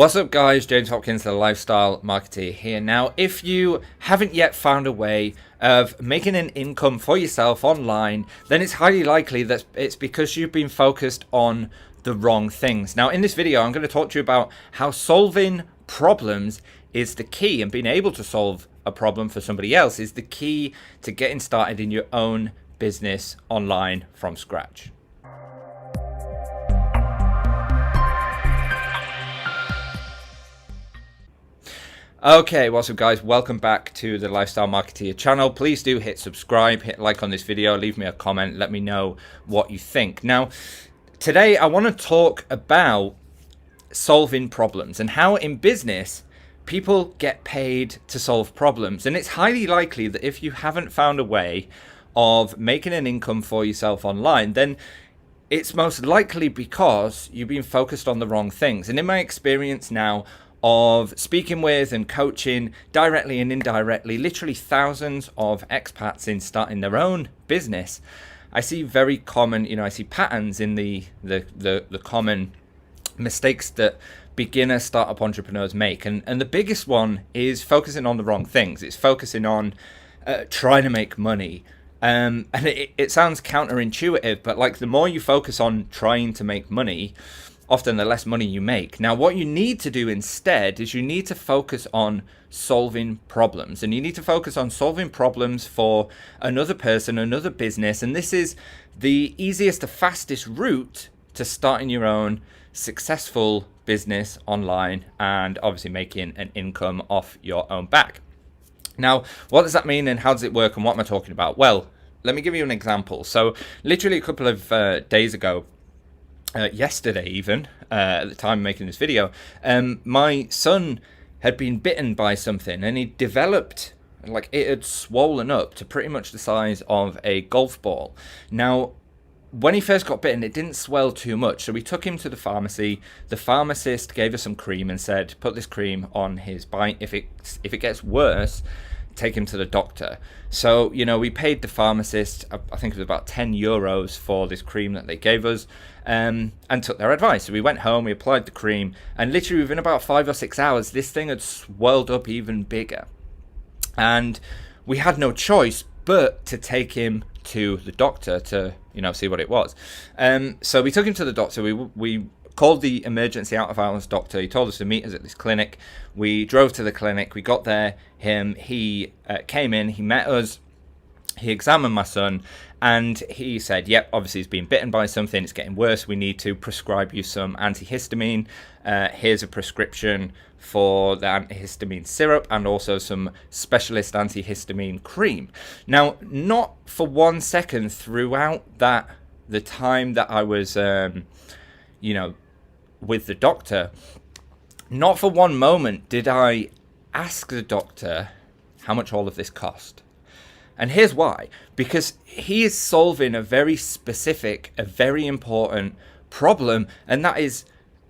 What's up guys, James Hopkins, the lifestyle marketer here. Now, if you haven't yet found a way of making an income for yourself online, then it's highly likely that it's because you've been focused on the wrong things. Now, in this video, I'm going to talk to you about how solving problems is the key, and being able to solve a problem for somebody else is the key to getting started in your own business online from scratch. Okay, what's up guys, welcome back to the Lifestyle Marketer channel. Please do hit subscribe, hit like on this video, leave me a comment, let me know what you think. Now, today I want to talk about solving problems and how in business people get paid to solve problems. And it's highly likely that if you haven't found a way of making an income for yourself online, then it's most likely because you've been focused on the wrong things. And in my experience now of speaking with and coaching directly and indirectly literally thousands of expats in starting their own business, I see very common, I see patterns in the common mistakes that beginner startup entrepreneurs make. And the biggest one is focusing on the wrong things. It's focusing on trying to make money. And it sounds counterintuitive, but like the more you focus on trying to make money, often the less money you make. Now, what you need to do instead is you need to focus on solving problems, and you need to focus on solving problems for another person, another business. And this is the easiest, the fastest route to starting your own successful business online and obviously making an income off your own back. Now, what does that mean and how does it work and what am I talking about? Well, let me give you an example. So literally a couple of days ago, yesterday even, at the time of making this video, my son had been bitten by something and he developed, like it had swollen up to pretty much the size of a golf ball. Now, when he first got bitten, it didn't swell too much, so we took him to the pharmacy. The pharmacist gave us some cream and said, put this cream on his bite. If it gets worse, take him to the doctor. So, we paid the pharmacist, I think it was about €10 for this cream that they gave us, and took their advice. So we went home, we applied the cream, and literally within about 5 or 6 hours, this thing had swelled up even bigger. And we had no choice but to take him to the doctor to, see what it was. So we took him to the doctor. We called the emergency out of hours doctor. He told us to meet us at this clinic. We drove to the clinic. We got there. He came in. He met us. He examined my son, and he said, "Yep, obviously he's been bitten by something. It's getting worse. We need to prescribe you some antihistamine. Here's a prescription for the antihistamine syrup and also some specialist antihistamine cream." Now, not for 1 second throughout the time that I was, with the doctor, not for one moment did I ask the doctor how much all of this cost. And here's why. Because he is solving a very specific, a very important problem, and that is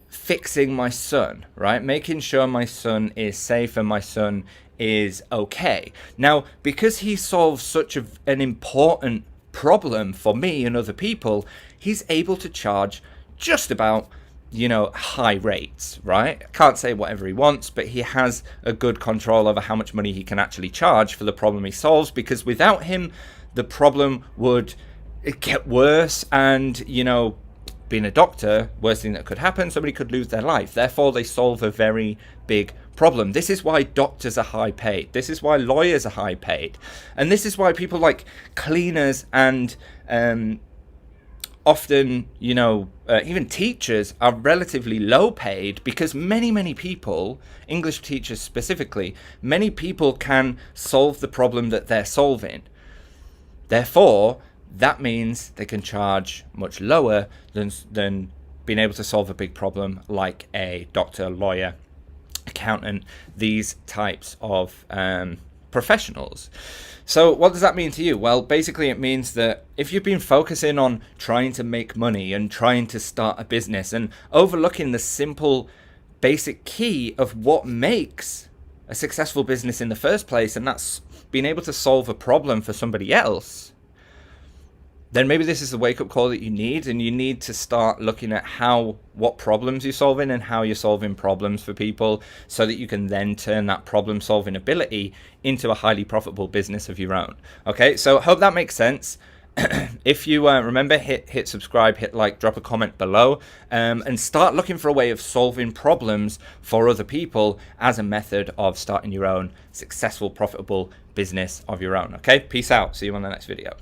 fixing my son, right? Making sure my son is safe and my son is okay. Now, because he solves such an important problem for me and other people, he's able to charge just about high rates, right? I can't say whatever he wants, but he has a good control over how much money he can actually charge for the problem he solves, because without him, the problem would get worse. And, being a doctor, worst thing that could happen, somebody could lose their life. Therefore, they solve a very big problem. This is why doctors are high paid. This is why lawyers are high paid. And this is why people like cleaners and often, even teachers are relatively low paid, because many people, English teachers specifically, many people can solve the problem that they're solving. Therefore, that means they can charge much lower than being able to solve a big problem like a doctor, lawyer, accountant, these types of professionals. So what does that mean to you? Well, basically it means that if you've been focusing on trying to make money and trying to start a business and overlooking the simple basic key of what makes a successful business in the first place, and that's being able to solve a problem for somebody else, then maybe this is the wake-up call that you need, and you need to start looking at what problems you're solving and how you're solving problems for people, so that you can then turn that problem-solving ability into a highly profitable business of your own. Okay, so I hope that makes sense. If you remember, hit subscribe, hit like, drop a comment below, and start looking for a way of solving problems for other people as a method of starting your own successful, profitable business of your own. Okay, peace out. See you on the next video.